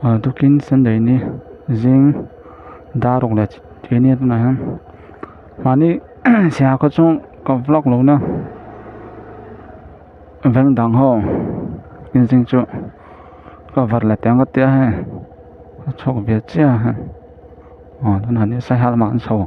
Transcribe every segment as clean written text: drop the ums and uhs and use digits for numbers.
tukin Sunday ni zing darok le cheni tu na han mani sia ko chung ko vlog lo na veng dang ho in zing chu ko var la tang ko tia ha chok bia chia ha tu na ni sai hal man so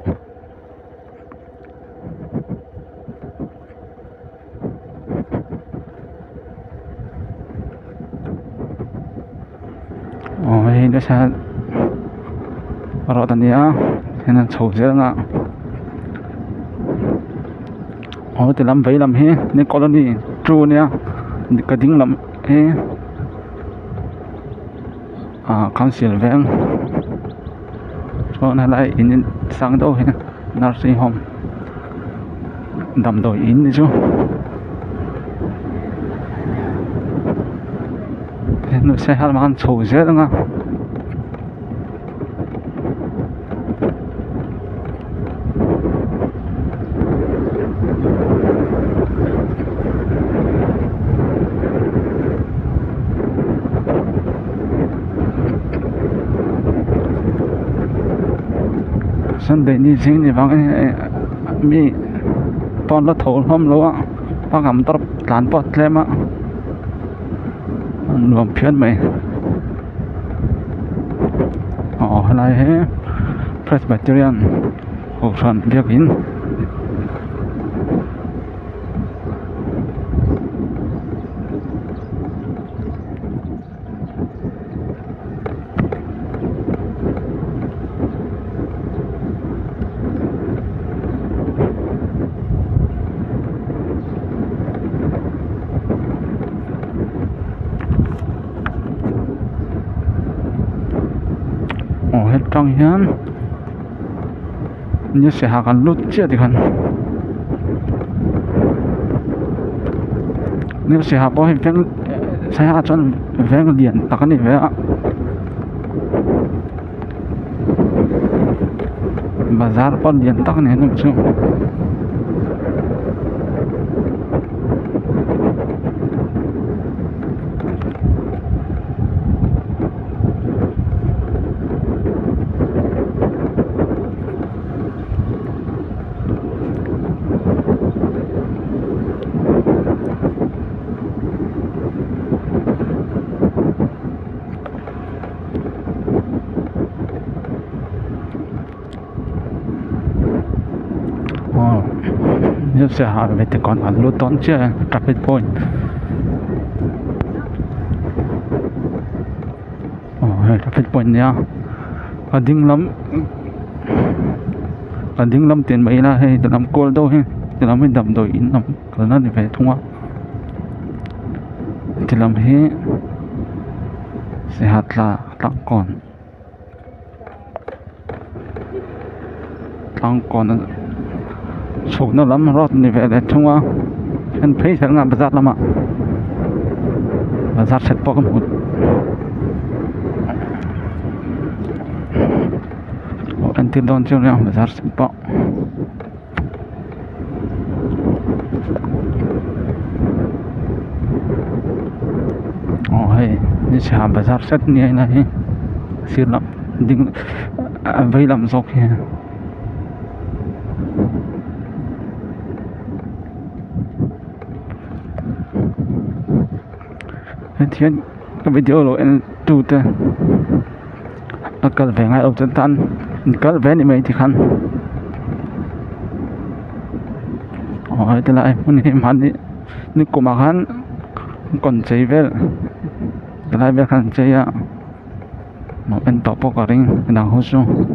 hei nó sa rõ tận địa thế nên sầu dễ ngạ thì làm vậy làm he nên có đi tru nè cái tiếng làm he council veng cho nên lại in sang đâu he nursing home đầm đổi in đi chứ thế nó sẽ hal man sầu dễ ngạ Sunday ni zing ni bang mi pon la thol hom lo a pa gam tor tlan pot tlema nuam phian mai lai he Presbyterian Ocean biak in hết trong hiến như sẽ hạกันlút chết thì khăn nếu sẽ hạ có hình phép sẽ hạ cho phép điện là cái này vậy ạ và giá con điện tắc này nó chứ nếu sẽ hạ về thì còn ăn lút tón chưa traffic point traffic point nha đinh lắm tiền mấy là hay từ làm cô đâu hay từ làm mình đầm đổi in lắm còn nó thì phải thông qua thì làm hết sẽ hạt là tăng còn số nó lắm rót như vậy để thông qua anh thấy sẽ làm bazar lắm ạ bazar sẽ có một anh tin đón chưa nào bazar sẽ có hay như sẽ bazar sẽ như này xịn lắm đừng vây làm dọc kia thiên cái video rồi anh tụt nó cần phải ngay ở chân tan cần vé này mấy thì khăn thế lại muốn em hắn đi nếu cô mà hắn còn chơi vé lại vé khăn chơi ạ nó anh tỏ bộ cả ring đang hốt xuống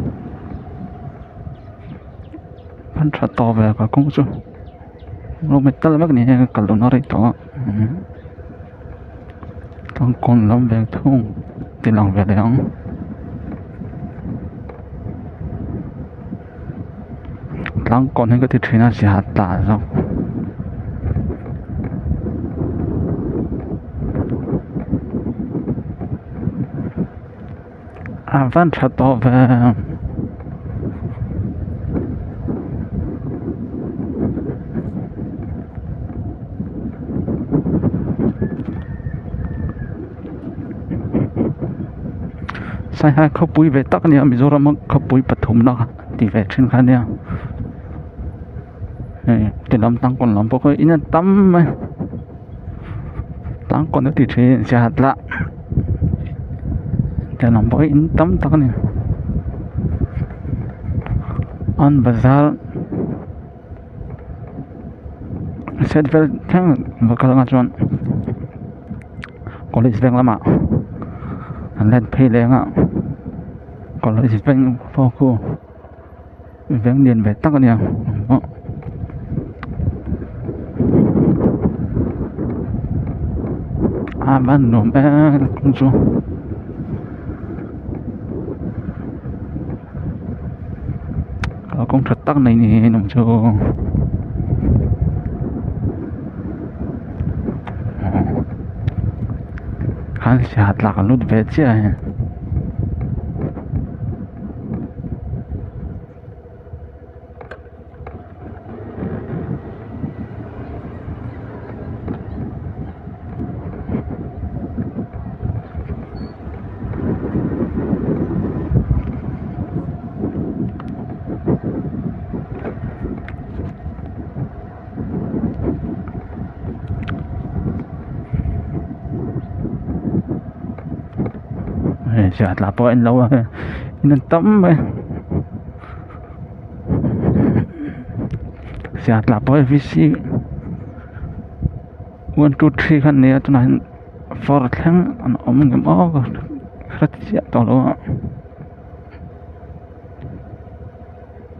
hắn thật to về cả công số nó mới tao mất này cả lũ nó đấy to tăng con lắm về thùng thì lòng về đấy tăng con hay có thể thấy nó sẽ hạt tả rồi vẫn thật to về sai hai khâu pui về tắc nia Mizoram khâu pui Pathum na ti về trên khan nia tiền làm tăng còn làm bốc hơi in tắm mà tăng còn nó thì chơi sẽ hạt lạ tiền làm bốc in tắm tắc nia an bazar set về thang và các bạn chọn college bank lắm ạ anh lên pay lên ạ college bank phô khu bank liền về tắc nia ban nôm cũng chú công thật tắc này nè nằm chú khán giả lạc lút về chứ giả là bọn anh lâu nên tắm mà giả là bọn VC 1 2 3 kan nia tu nan for thang an om ngam o khrat sia to lo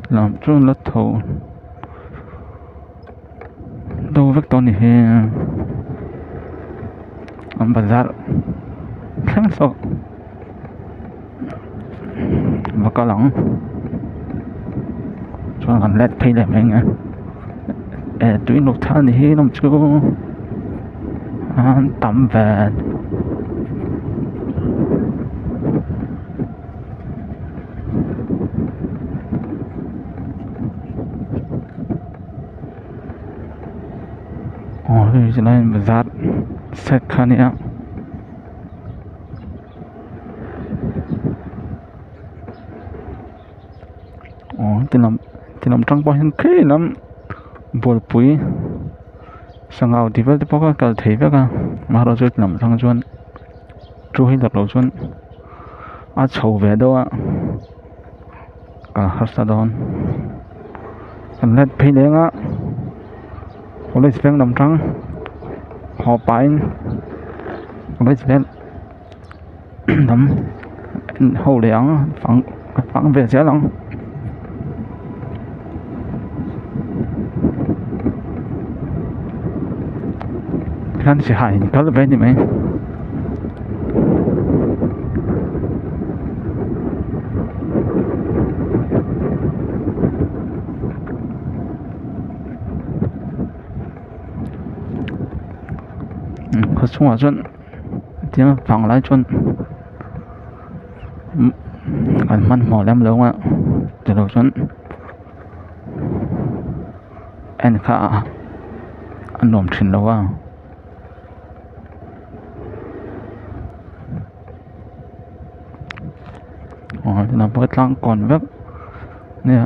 làm cho nó thầu đâu vết to này he am bazar thang so và có lòng cho anh let pay lại mình tuy lúc tháng thì nó chưa tắm về ôi cho nên bazar set khăn nhá thì làm trăng bao nhiêu cái lắm bồi bùi sang ao thì vẫn có cái thấy vậy cả mà rồi chơi làm trăng chuan chui lập đầu chuan chầu về đâu ạ cả hết sa đòn anh let pay đấy á có lấy tiền làm trăng họ bán có lấy tiền làm hậu liang phẳng về sẽ lắm看起来搞得被你们和中华村tiếng phẳng lái chuân gần mặn mỏ lem lâu ạ từ đầu chuân anh khá anh nộm trình lâu à thì nó bớt lăng còn vấp nè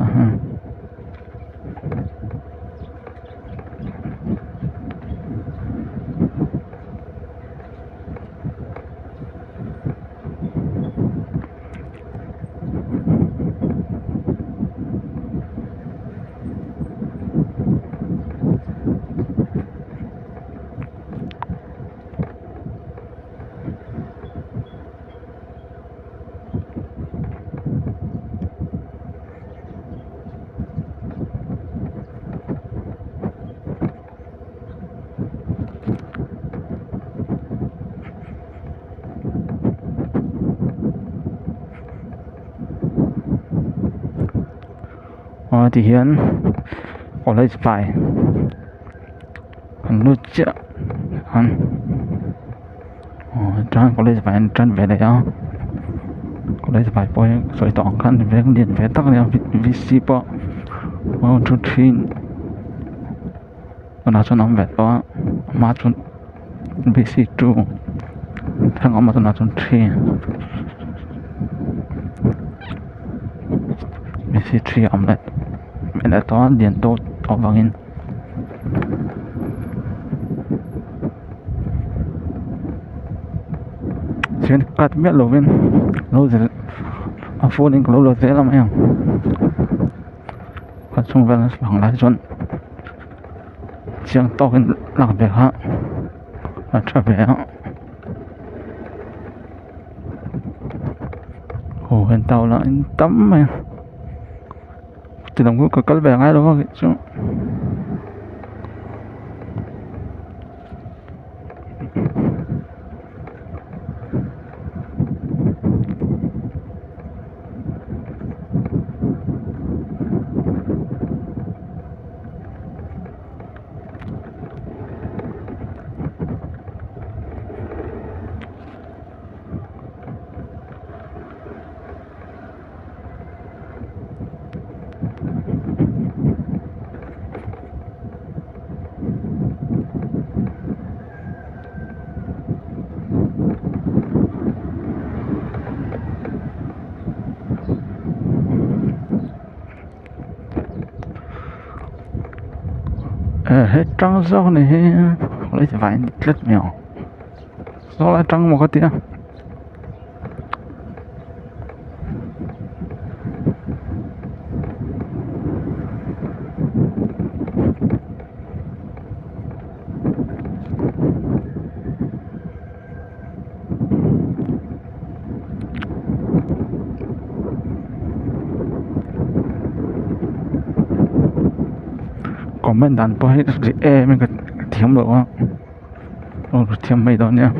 thì hiện có lấy phải còn nút chưa anh trang có lấy phải trang về đây á có lấy phải bôi sợi tỏng khăn về điện về tắc này VC po một chút xin nó cho nó về đó mà chút VC2 thằng ông mà nó chút xin 3 omelette mẹ đã to điện tốt ở vang in chuyên cắt miết lô bên lô gì à phun in lô dễ lắm em và chung về bằng lái chuẩn chiang to cái lạc về ha và trở về ha hồ hiện tàu là anh tắm mà thì đồng có cất về ngay đó chứ hết trăng gió này lấy vài lít mèo gió lại trăng một cái tiếng còn bên đàn bơi gì mình có thiếm được không? Thiếm mấy đó nha.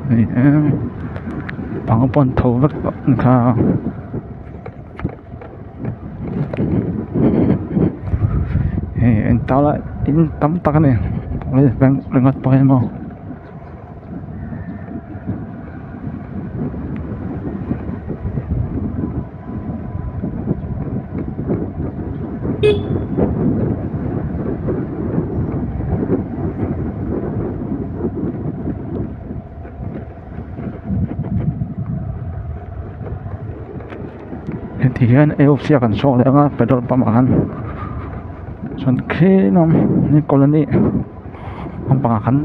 Thì bằng bọn thầu vất vọng khá anh tao lại in tắm tắc này lấy vang đừng ngắt bơi mà thì anh yêu xe cần số đấy á phải đột bằng hắnส่วนเคน้องนี่กรณีมันปากขัน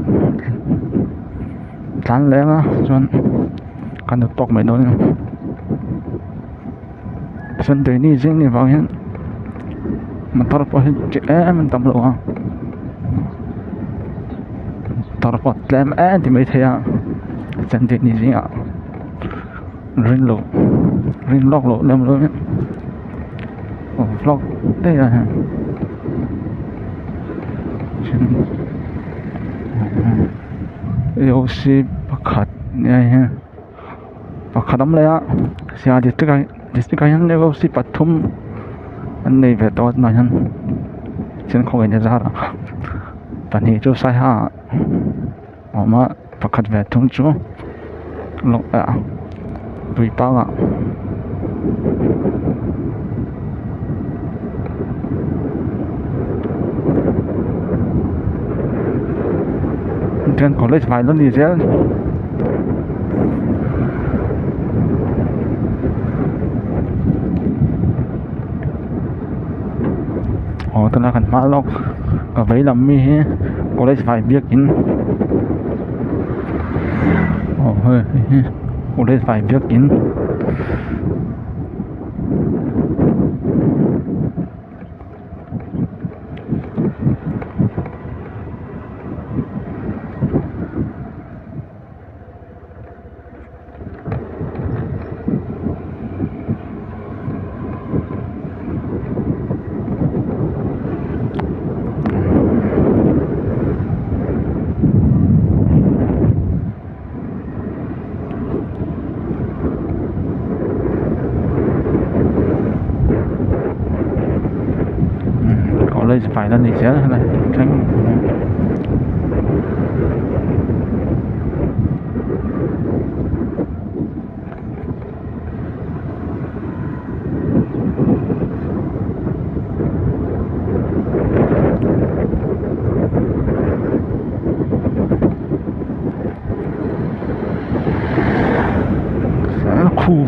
ร้านแรงอ่ะส่วนการตกไม่โดนส่วนเดี๋ยวนี้จริงนี่ฟังเห็นมันทรพจน์มันตำรวจทรพจน์แหลมที่ไม่เที่ยส่วนเดี๋ยวนี้จริงอ่ะรินล็อกโลเริ่มเลยโอ้ล็อกได้ยัง 역시 박hat 박하담 레야 sia district yan le si pathum an nei ve to na yan chen khoi ne zara pani chu sai ha oma pakhat ve thum chu lok a tui pa ga trên college vài lần gì chứ tôi là cần phá lóc ở vậy làm mi college vài biết in hơi college vài biết in college phải lên thì sẽ này tránh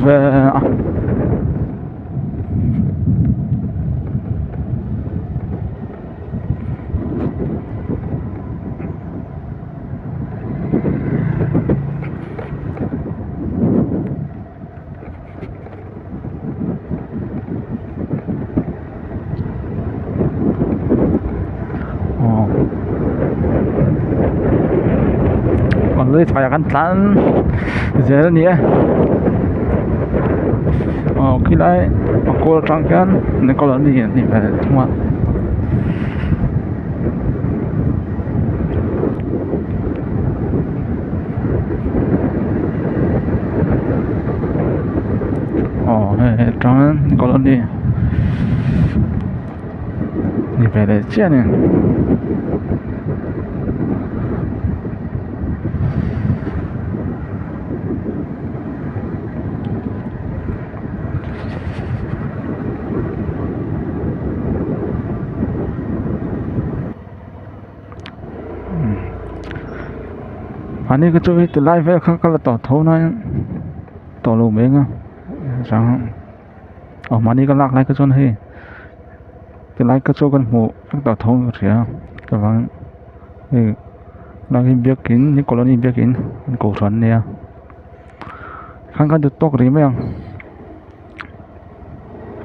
về còn lưới phải gắn sẵn dễ nhỉ khi đấy cô trang cái nên có lớn gì thì phải không ạ trang có lớn đi thì phải để chết này anh ấy cái chỗ từ lại về khác là tỏ thấu này tỏ lù bên á rằng mà đi cái lạc lại cái chỗ này từ lại cái chỗ gần hồ các tỏ thấu cái gì các bạn thì là cái biết kín những colony biết kín cổ thuần này khang cái được tốt cái mấy không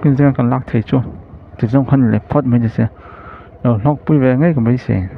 cái gì cần lạc thế chứ thì trong khăn lại phật mình sẽ rồi nó vui vẻ ngay cái mấy xe